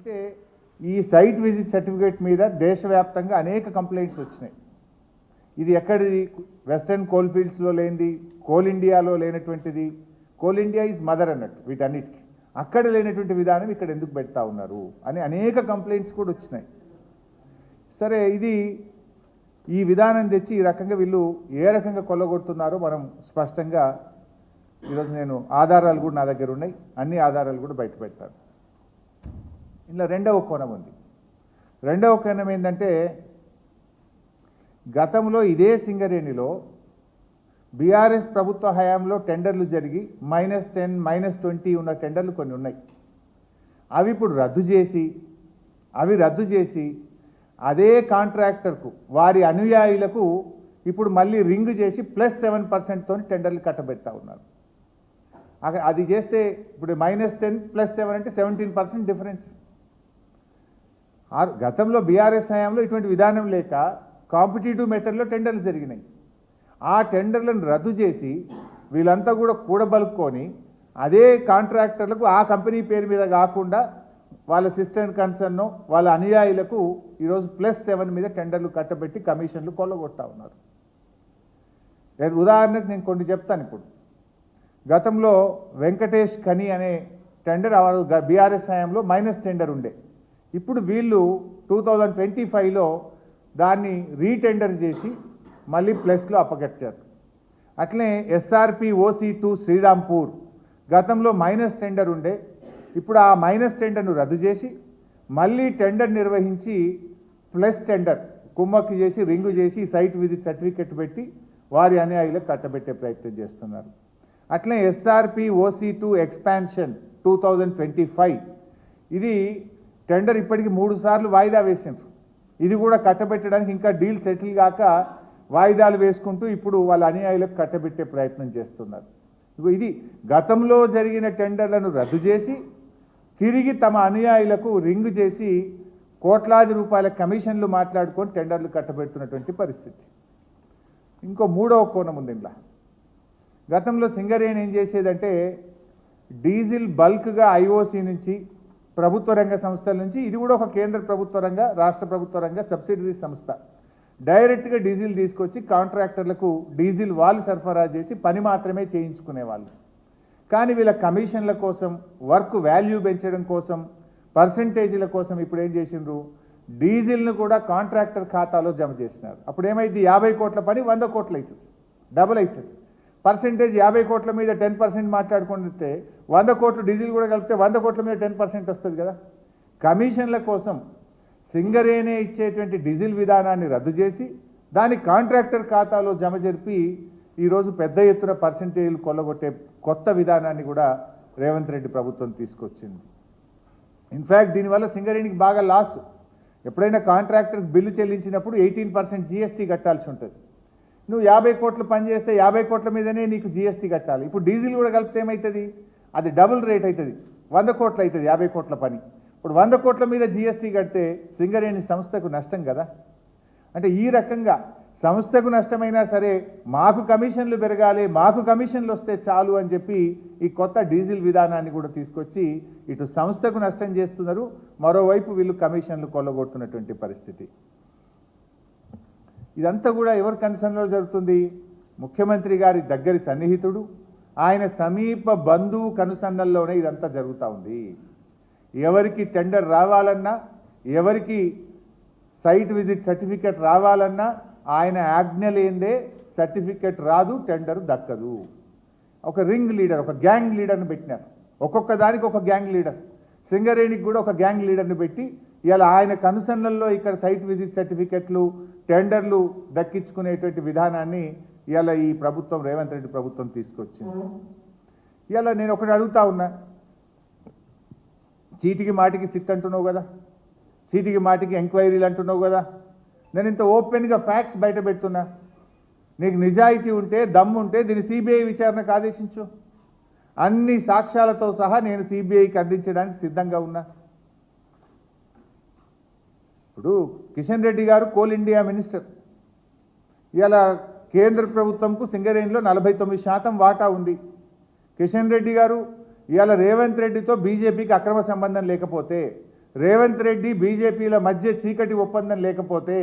అయితే ఈ site visit certificate మీద దేశవ్యాప్తంగా అనేక కంప్లైంట్స్ వచ్చినాయి. ఇది ఎక్కడిది? వెస్టర్న్ కోల్ ఫీల్డ్స్లో లేనిది, కోల్ ఇండియాలో లేనటువంటిది. కోల్ ఇండియా ఈజ్ మదర్ అన్నట్టు వీటన్నిటికీ. అక్కడ లేనటువంటి విధానం ఇక్కడ ఎందుకు పెడతా ఉన్నారు అని అనేక కంప్లైంట్స్ కూడా వచ్చినాయి. సరే, ఇది ఈ విధానం తెచ్చి ఈ రకంగా వీళ్ళు ఏ రకంగా కొల్లగొడుతున్నారో మనం స్పష్టంగా ఈరోజు నేను ఆధారాలు కూడా నా దగ్గర ఉన్నాయి, అన్ని ఆధారాలు కూడా బయట పెడతాను. ఇలా రెండవ కోణం ఉంది. రెండవ కోణం ఏంటంటే, గతంలో ఇదే సింగరేణిలో బీఆర్ఎస్ ప్రభుత్వ హయాంలో టెండర్లు జరిగి -10, -20 ఉన్న టెండర్లు కొన్ని ఉన్నాయి. అవి ఇప్పుడు రద్దు చేసి అదే కాంట్రాక్టర్కు వారి అనుయాయులకు ఇప్పుడు మళ్ళీ రింగ్ చేసి +7% టెండర్లు కట్టబెడతా ఉన్నారు. అది చేస్తే ఇప్పుడు -10 +7 అంటే 17% డిఫరెన్స్. గతంలో బీఆర్ఎస్ హయాంలో ఇటువంటి విధానం లేక కాంపిటేటివ్ మెథడ్లో టెండర్లు జరిగినాయి. ఆ టెండర్లను రద్దు చేసి వీళ్ళంతా కూడా కూడబలుక్కొని అదే కాంట్రాక్టర్లకు ఆ కంపెనీ పేరు మీద కాకుండా వాళ్ళ సిస్టమ్ కన్సర్న్ వాళ్ళ అనుయాయులకు ఈరోజు +7 మీద టెండర్లు కట్టబెట్టి కమిషన్లు కొల్లగొడతా ఉన్నారు. ఉదాహరణకు నేను కొన్ని చెప్తాను. ఇప్పుడు గతంలో వెంకటేష్ ఖని అనే టెండర్ బీఆర్ఎస్ హయాంలో మైనస్ టెండర్ ఉండే. ఇప్పుడు వీళ్ళు 2025లో దాన్ని రీటెండర్ చేసి మళ్ళీ ప్లస్లో అప్పగట్టారు. అట్లనే ఎస్ఆర్పి OC2 శ్రీరాంపూర్ గతంలో మైనస్ టెండర్ ఉండే. ఇప్పుడు ఆ మైనస్ టెండర్ను రద్దు చేసి మళ్ళీ టెండర్ నిర్వహించి ప్లస్ టెండర్ కుమ్మక్కి చేసి రింగు చేసి సైట్ విజిట్ సర్టిఫికెట్ పెట్టి వారి అనుయాయులకు కట్టబెట్టే ప్రయత్నం చేస్తున్నారు. అట్లనే ఎస్ఆర్పి OC2 ఎక్స్పాన్షన్ 2025 ఇది టెండర్ ఇప్పటికి 3 సార్లు వాయిదా వేసిండ్రు. ఇది కూడా కట్టబెట్టడానికి ఇంకా డీల్ సెటిల్ కాక వాయిదాలు వేసుకుంటూ ఇప్పుడు వాళ్ళ అనుయాయులకు కట్టబెట్టే ప్రయత్నం చేస్తున్నారు. ఇది గతంలో జరిగిన టెండర్లను రద్దు చేసి తిరిగి తమ అనుయాయులకు రింగ్ చేసి కోట్లాది రూపాయల కమిషన్లు మాట్లాడుకొని టెండర్లు కట్టబెడుతున్నటువంటి పరిస్థితి. ఇంకో మూడవ కోణం ఉంది ఇందులో. గతంలో సింగరేణి ఏం చేసేదంటే, డీజిల్ బల్క్గా IOC నుంచి ప్రభుత్వ రంగ సంస్థల నుంచి, ఇది కూడా ఒక కేంద్ర ప్రభుత్వ రంగ రాష్ట్ర ప్రభుత్వ రంగ సబ్సిడరీ సంస్థ, డైరెక్ట్గా డీజిల్ తీసుకొచ్చి కాంట్రాక్టర్లకు డీజిల్ వాళ్ళు సరఫరా చేసి పని మాత్రమే చేయించుకునేవాళ్ళు. కానీ వీళ్ళ కమిషన్ల కోసం, వర్క్ వాల్యూ పెంచడం కోసం, పర్సంటేజీల కోసం ఇప్పుడు ఏం చేసిండ్రు, డీజిల్ను కూడా కాంట్రాక్టర్ ఖాతాలో జమ చేసినారు. అప్పుడు ఏమైంది, 50 కోట్ల పని 100 కోట్లు అవుతుంది, డబుల్ అవుతుంది. పర్సంటేజ్ 50 కోట్ల మీద 10% మాట్లాడుకుంటే 100 కోట్లు డీజిల్ కూడా కలిపితే 100 కోట్ల మీద 10% వస్తుంది కదా. కమిషన్ల కోసం సింగరేణి ఇచ్చేటువంటి డీజిల్ విధానాన్ని రద్దు చేసి దాని కాంట్రాక్టర్ ఖాతాలో జమ జరిపి ఈరోజు పెద్ద ఎత్తున పర్సంటేజీలు కొల్లగొట్టే కొత్త విధానాన్ని కూడా రేవంత్ రెడ్డి ప్రభుత్వం తీసుకొచ్చింది. ఇన్ఫ్యాక్ట్ దీనివల్ల సింగరేణికి బాగా లాస్. ఎప్పుడైనా కాంట్రాక్టర్కి బిల్లు చెల్లించినప్పుడు 18% GST కట్టాల్సి ఉంటుంది. నువ్వు 50 కోట్లు పని చేస్తే 50 కోట్ల మీదనే నీకు GST కట్టాలి. ఇప్పుడు డీజిల్ కూడా కలిపితే ఏమవుతుంది, అది డబుల్ రేట్ అవుతుంది, 100 కోట్లు అవుతుంది 50 కోట్ల పని. ఇప్పుడు 100 కోట్ల మీద GST కడితే సింగరేణి సంస్థకు నష్టం కదా. అంటే ఈ రకంగా సంస్థకు నష్టమైనా సరే మాకు కమిషన్లు పెరగాలి, మాకు కమిషన్లు వస్తే చాలు అని చెప్పి ఈ కొత్త డీజిల్ విధానాన్ని కూడా తీసుకొచ్చి ఇటు సంస్థకు నష్టం చేస్తున్నారు, మరోవైపు వీళ్ళు కమిషన్లు కొల్లగొడుతున్నటువంటి పరిస్థితి. ఇదంతా కూడా ఎవరి కన్సర్న్లో జరుగుతుంది, ముఖ్యమంత్రి గారి దగ్గరి సన్నిహితుడు, ఆయన సమీప బంధువు కనుసన్నల్లోనే ఇదంతా జరుగుతూ ఉంది. ఎవరికి టెండర్ రావాలన్నా, ఎవరికి సైట్ విజిట్ సర్టిఫికెట్ రావాలన్నా ఆయన ఆజ్ఞ లేదే సర్టిఫికెట్ రాదు, టెండర్ దక్కదు. ఒక రింగ్ లీడర్, ఒక గ్యాంగ్ లీడర్ని పెట్టినారు. ఒక్కొక్క దానికి ఒక గ్యాంగ్ లీడర్. సింగరేణికి కూడా ఒక గ్యాంగ్ లీడర్ని పెట్టి ఇలా ఆయన కనుసన్నల్లో ఇక్కడ సైట్ విజిట్ సర్టిఫికెట్లు, టెండర్లు దక్కించుకునేటువంటి విధానాన్ని ఇలా ఈ ప్రభుత్వం, రేవంత్ రెడ్డి ప్రభుత్వం తీసుకొచ్చింది. ఇలా నేను ఒకటి అడుగుతా ఉన్నా, చీటికి మాటికి సిట్ అంటున్నావు కదా, చీటికి మాటికి ఎంక్వైరీలు అంటున్నావు కదా, నేను ఇంత ఓపెన్గా ఫ్యాక్ట్స్ బయట పెడుతున్నా. నీకు నిజాయితీ ఉంటే, దమ్ము ఉంటే దీన్ని CBI విచారణకు ఆదేశించు. అన్ని సాక్ష్యాలతో సహా నేను CBIకి అందించడానికి సిద్ధంగా ఉన్నా. ఇప్పుడు కిషన్ రెడ్డి గారు కోల్ ఇండియా మినిస్టర్. ఇలా కేంద్ర ప్రభుత్వంకు సింగరేణిలో 49% వాటా ఉంది. కిషన్ రెడ్డి గారు ఇవాళ రేవంత్ రెడ్డితో బీజేపీకి అక్రమ సంబంధం లేకపోతే రేవంత్ రెడ్డి బీజేపీల మధ్య చీకటి ఒప్పందం లేకపోతే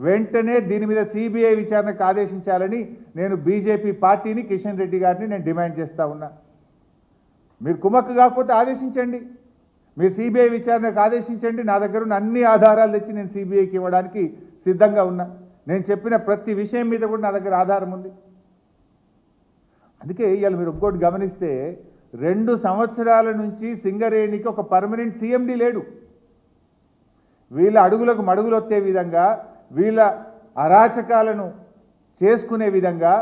వెంటనే దీని మీద సిబిఐ విచారణకు ఆదేశించాలని నేను బీజేపీ పార్టీని కిషన్ రెడ్డి గారిని నేను డిమాండ్ చేస్తా ఉన్నా. మీరు కుమ్మక్కు కాకపోతే ఆదేశించండి, మీరు సిబిఐ విచారణకు ఆదేశించండి. నా దగ్గర ఉన్న అన్ని ఆధారాలు తెచ్చి నేను సిబిఐకి ఇవ్వడానికి సిద్ధంగా ఉన్నా. నేను చెప్పిన ప్రతి విషయం మీద కూడా నా దగ్గర ఆధారం ఉంది. అందుకే ఇవాళ మీరు ఒక్కోటి గమనిస్తే 2 సంవత్సరాల నుంచి సింగరేణికి ఒక పర్మనెంట్ సిఎండి లేడు. వీళ్ళ అడుగులకు మడుగులు వచ్చే విధంగా, వీళ్ళ అరాచకాలను చేసుకునే విధంగా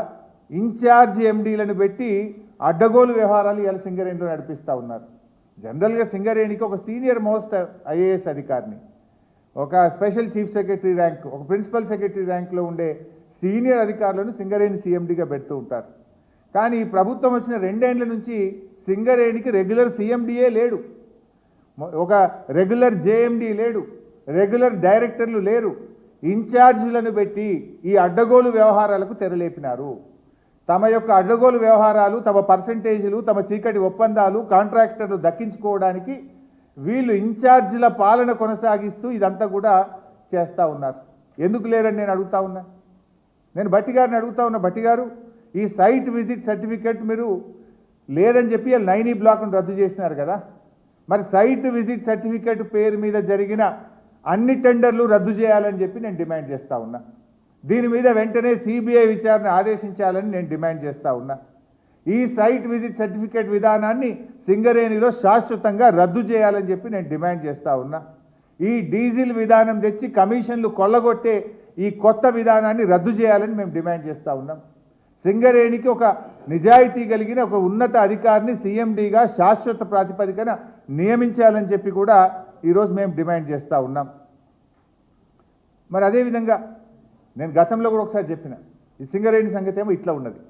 ఇన్ఛార్జ్ ఎండీలను పెట్టి అడ్డగోలు వ్యవహారాలు ఇవాళ సింగరేణిలో నడిపిస్తూ ఉన్నారు. జనరల్గా సింగరేణికి ఒక సీనియర్ మోస్ట్ ఐఏఎస్ అధికారిని, ఒక స్పెషల్ చీఫ్ సెక్రటరీ ర్యాంక్, ఒక ప్రిన్సిపల్ సెక్రటరీ ర్యాంక్లో ఉండే సీనియర్ అధికారులను సింగరేణి సీఎండీగా పెడుతూ ఉంటారు. కానీ ఈ ప్రభుత్వం వచ్చిన 2 ఏళ్ల నుంచి సింగరేణికి రెగ్యులర్ సీఎండీఏ లేడు, ఒక రెగ్యులర్ జేఎండీ లేడు, రెగ్యులర్ డైరెక్టర్లు లేరు. ఇన్ఛార్జీలను పెట్టి ఈ అడ్డగోలు వ్యవహారాలకు తెరలేపినారు. తమ యొక్క అడ్డగోలు వ్యవహారాలు, తమ పర్సంటేజీలు, తమ చీకటి ఒప్పందాలు, కాంట్రాక్టర్లు దక్కించుకోవడానికి వీళ్ళు ఇన్ఛార్జీల పాలన కొనసాగిస్తూ ఇదంతా కూడా చేస్తూ ఉన్నారు. ఎందుకు లేరని నేను అడుగుతా ఉన్నా. నేను భట్టి గారిని అడుగుతా ఉన్నా, భట్టి గారు ఈ సైట్ విజిట్ సర్టిఫికేట్ మీరు లేదని చెప్పి 9E బ్లాక్ను రద్దు చేసినారు కదా, మరి సైట్ విజిట్ సర్టిఫికేట్ పేరు మీద జరిగిన అన్ని టెండర్లు రద్దు చేయాలని చెప్పి నేను డిమాండ్ చేస్తూ ఉన్నా. దీని మీద వెంటనే సిబిఐ విచారణ ఆదేశించాలని నేను డిమాండ్ చేస్తూ ఉన్నా. ఈ సైట్ విజిట్ సర్టిఫికేట్ విధానాన్ని సింగరేణిలో శాశ్వతంగా రద్దు చేయాలని చెప్పి నేను డిమాండ్ చేస్తూ ఉన్నా. ఈ డీజిల్ విధానం తెచ్చి కమిషన్లు కొల్లగొట్టే ఈ కొత్త విధానాన్ని రద్దు చేయాలని మేము డిమాండ్ చేస్తూ ఉన్నాం. సింగరేణికి ఒక నిజాయితీ కలిగిన ఒక ఉన్నత అధికారిని సీఎండీగా శాశ్వత ప్రాతిపదికన నియమించాలని చెప్పి కూడా ఈరోజు మేము డిమాండ్ చేస్తూ ఉన్నాం. మరి అదేవిధంగా నేను గతంలో కూడా ఒకసారి చెప్పిన, ఈ సింగరేణి సంగతి ఏమో ఇట్లా ఉన్నది.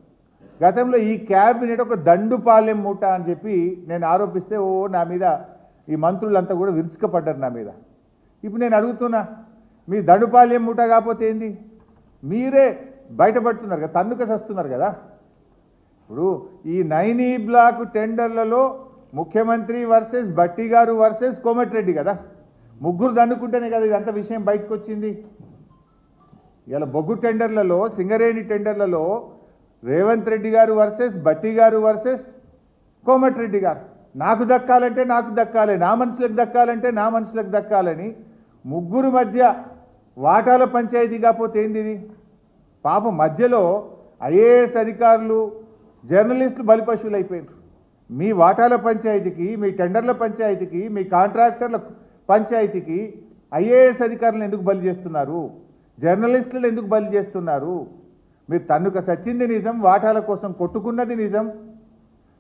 గతంలో ఈ క్యాబినెట్ ఒక దండుపాలెం మూట అని చెప్పి నేను ఆరోపిస్తే నా మీద ఈ మంత్రులంతా కూడా విరుచుకపడ్డారు నా మీద. ఇప్పుడు నేను అడుగుతున్నా, మీ దండుపాలెం మూట కాకపోతే ఏంది? మీరే బయటపడుతున్నారు కదా, తన్నుక వస్తున్నారు కదా. ఇప్పుడు ఈ 9E బ్లాక్ టెండర్లలో ముఖ్యమంత్రి వర్సెస్ భట్టి గారు వర్సెస్ కోమటిరెడ్డి కదా, ముగ్గురు దన్నుకుంటేనే కదా ఇదంతా విషయం బయటకు వచ్చింది. ఇలా బొగ్గు టెండర్లలో, సింగరేణి టెండర్లలో రేవంత్ రెడ్డి గారు వర్సెస్ భట్టి గారు వర్సెస్ కోమటిరెడ్డి గారు. నాకు దక్కాలంటే నాకు దక్కాలి, నా మనుషులకు దక్కాలంటే నా మనుషులకు దక్కాలని ముగ్గురు మధ్య వాటాల పంచాయతీ కాకపోతే ఏంది ఇది? పాపం మధ్యలో ఐఏఎస్ అధికారులు, జర్నలిస్టులు బలిపశువులు అయిపోయారు. మీ వాటాల పంచాయతీకి, మీ టెండర్ల పంచాయతీకి, మీ కాంట్రాక్టర్ల పంచాయతీకి ఐఏఎస్ అధికారులను ఎందుకు బలి చేస్తున్నారు? జర్నలిస్టులను ఎందుకు బలి చేస్తున్నారు? మీరు తన్నుక సచ్చింది నిజం, వాటాల కోసం కొట్టుకున్నది నిజం,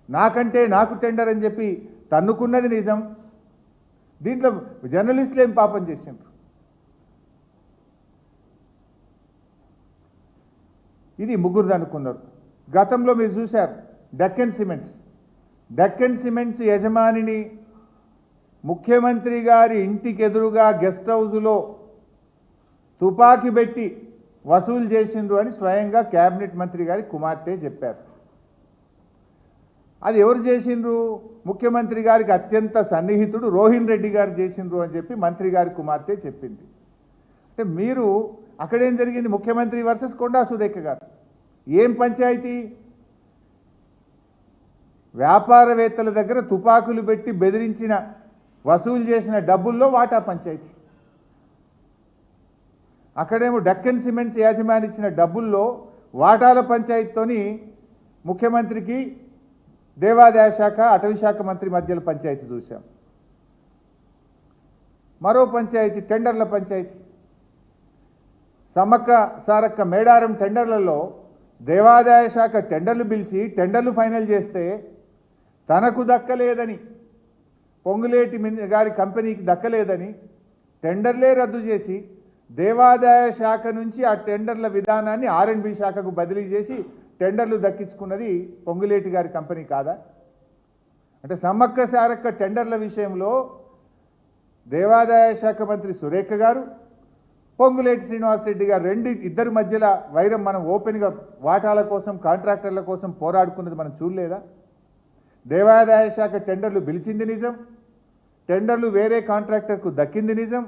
నాకంటే నాకు టెండర్ అని చెప్పి తన్నుకున్నది నిజం. దీంట్లో జర్నలిస్టులు ఏం పాపం చేసిండ్రు? ఇది ముగ్గురు దన్నుకున్నారు. గతంలో మీరు చూశారు డెక్కన్ సిమెంట్స్ యజమానిని ముఖ్యమంత్రి గారి ఇంటికి ఎదురుగా గెస్ట్ హౌస్లో తుపాకీ పెట్టి వసూలు చేసిండ్రు అని స్వయంగా కేబినెట్ మంత్రి గారి కుమార్తె చెప్పారు. అది ఎవరు చేసిండ్రు? ముఖ్యమంత్రి గారికి అత్యంత సన్నిహితుడు రోహిన్ రెడ్డి గారు చేసిండ్రు అని చెప్పి మంత్రి గారి కుమార్తె చెప్పింది. అంటే మీరు అక్కడేం జరిగింది? ముఖ్యమంత్రి వర్సెస్ కొండా సురేఖ గారు. ఏం పంచాయతీ? వ్యాపారవేత్తల దగ్గర తుపాకులు పెట్టి బెదిరించిన, వసూలు చేసిన డబ్బుల్లో వాటా పంచాయతీ. అక్కడేమో డెక్కన్ సిమెంట్స్ యాజమాని ఇచ్చిన డబ్బుల్లో వాటాల పంచాయతీతోని ముఖ్యమంత్రికి దేవాదాయ శాఖ, అటవీ శాఖ మంత్రి మధ్యలో పంచాయతీ చూశాం. మరో పంచాయతీ టెండర్ల పంచాయతీ. సమ్మక్క సారక్క మేడారం టెండర్లలో దేవాదాయ శాఖ టెండర్లు పిలిచి టెండర్లు ఫైనల్ చేస్తే తనకు దక్కలేదని, పొంగులేటి గారి కంపెనీకి దక్కలేదని టెండర్లే రద్దు చేసి దేవాదాయ శాఖ నుంచి ఆ టెండర్ల విధానాన్ని R&B శాఖకు బదిలీ చేసి టెండర్లు దక్కించుకున్నది పొంగులేటి గారి కంపెనీ కాదా? అంటే సమ్మక్క సారక్క టెండర్ల విషయంలో దేవాదాయ శాఖ మంత్రి సురేఖ గారు, పొంగులేటి శ్రీనివాసరెడ్డి గారు ఇద్దరి మధ్యలో వైరం మనం ఓపెన్గా వాటాల కోసం, కాంట్రాక్టర్ల కోసం పోరాడుకున్నది మనం చూడలేదా? దేవాదాయ శాఖ టెండర్లు పిలిచింది నిజం, టెండర్లు వేరే కాంట్రాక్టర్కు దక్కింది నిజం,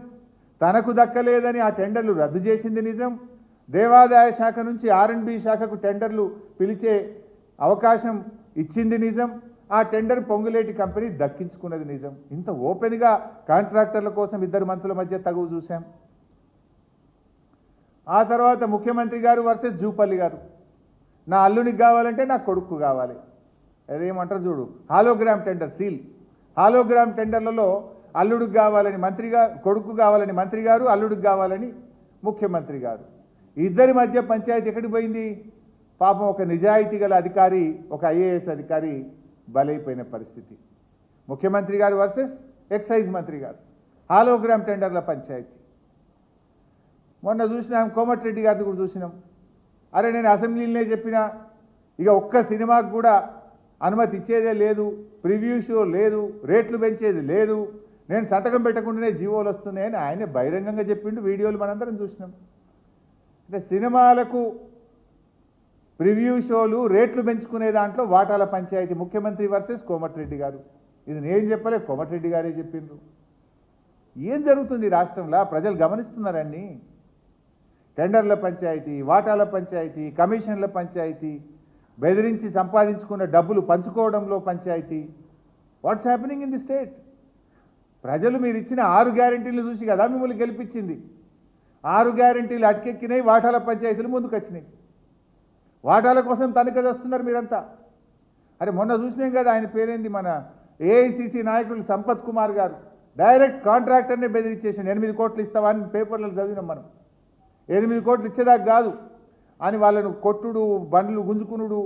తనకు దక్కలేదని ఆ టెండర్లు రద్దు చేసింది నిజం, దేవాదాయ శాఖ నుంచి R&B శాఖకు టెండర్లు పిలిచే అవకాశం ఇచ్చింది నిజం, ఆ టెండర్ పొంగులేటి కంపెనీ దక్కించుకున్నది నిజం. ఇంత ఓపెన్గా కాంట్రాక్టర్ల కోసం ఇద్దరు మంత్రుల మధ్య తగువు చూశాం. ఆ తర్వాత ముఖ్యమంత్రి గారు వర్సెస్ జూపల్లి గారు. నా అల్లునికి కావాలంటే నా కొడుకు కావాలి, అదేమంటారు చూడు, హాలోగ్రామ్ టెండర్ సీల్. హాలోగ్రామ్ టెండర్లలో అల్లుడికి కావాలని మంత్రి గారు, కొడుకు కావాలని మంత్రి గారు, అల్లుడికి కావాలని ముఖ్యమంత్రి గారు. ఇద్దరి మధ్య పంచాయతీ ఎక్కడికి పోయింది? పాపం ఒక నిజాయితీ గల అధికారి, ఒక IAS అధికారి బలైపోయిన పరిస్థితి. ముఖ్యమంత్రి గారు వర్సెస్ ఎక్సైజ్ మంత్రి గారు, హాలోగ్రామ్ టెండర్ల పంచాయతీ. మొన్న చూసినాం, కోమటిరెడ్డి గారిని కూడా చూసినాం. అరే నేను అసెంబ్లీలోనే చెప్పినా, ఇక ఒక్క సినిమాకు కూడా అనుమతి ఇచ్చేదే లేదు, ప్రివ్యూ షో లేదు, రేట్లు పెంచేది లేదు, నేను సంతకం పెట్టకుండానే జీవోలు వస్తున్నాయని ఆయనే బహిరంగంగా చెప్పిండు. వీడియోలు మనందరం చూసినాం. అంటే సినిమాలకు ప్రివ్యూ షోలు, రేట్లు పెంచుకునే దాంట్లో వాటాల పంచాయతీ. ముఖ్యమంత్రి వర్సెస్ కోమటిరెడ్డి గారు. ఇది నేను చెప్పలే, కోమటిరెడ్డి గారే చెప్పిండ్రు. ఏం జరుగుతుంది రాష్ట్రంలో? ప్రజలు గమనిస్తున్నారండి. టెండర్ల పంచాయతీ, వాటాల పంచాయతీ, కమిషన్ల పంచాయతీ, బెదిరించి సంపాదించుకున్న డబ్బులు పంచుకోవడంలో panchayati. What's happening in the state? ప్రజలు మీరు ఇచ్చిన 6 గ్యారెంటీలు చూసి కదా మిమ్మల్ని గెలిపించింది. 6 గ్యారెంటీలు అటకెక్కినాయి, వాటాల పంచాయతీలు ముందుకు వచ్చినాయి. వాటాల కోసం తనఖా చేస్తున్నారు మీరంతా. అరే మొన్న చూసినాం కదా, ఆయన పేరేంది, మన AICC నాయకులు సంపత్ కుమార్ గారు డైరెక్ట్ కాంట్రాక్టర్నే బెదిరించేసాడు. 8 కోట్లు ఇస్తావా అని పేపర్లలో చదివినాం మనం. 8 కోట్లు ఇచ్చేదాకా కాదు అని వాళ్ళను కొట్టుడు, బండ్లు గుంజుకునుడు.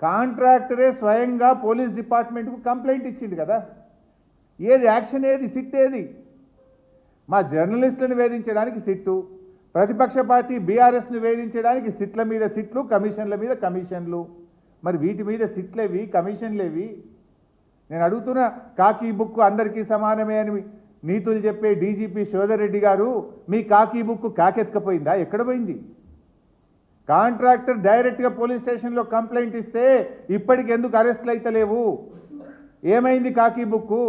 కాంట్రాక్టరే స్వయంగా పోలీస్ డిపార్ట్మెంట్కు కంప్లైంట్ ఇచ్చింది కదా. ఏది యాక్షన్? ఏది సిట్? ఏది? మా జర్నలిస్టులను వేధించడానికి సిట్టు, ప్రతిపక్ష పార్టీ BRSను వేధించడానికి సిట్ల మీద సిట్లు, కమిషన్ల మీద కమిషన్లు. మరి వీటి మీద సిట్లేవి, కమిషన్లేవి? నేను అడుగుతున్న, కాకి బుక్ అందరికీ సమానమే అని నీతులు చెప్పే DGP శోధర్ రెడ్డి గారు, మీ కాకి బుక్ కాకెత్తుకపోయిందా? ఎక్కడ పోయింది? కాంట్రాక్టర్ డైరెక్ట్గా పోలీస్ స్టేషన్లో కంప్లైంట్ ఇస్తే ఇప్పటికి ఎందుకు అరెస్ట్లు అయితే లేవు? ఏమైంది కాకి బుక్కు?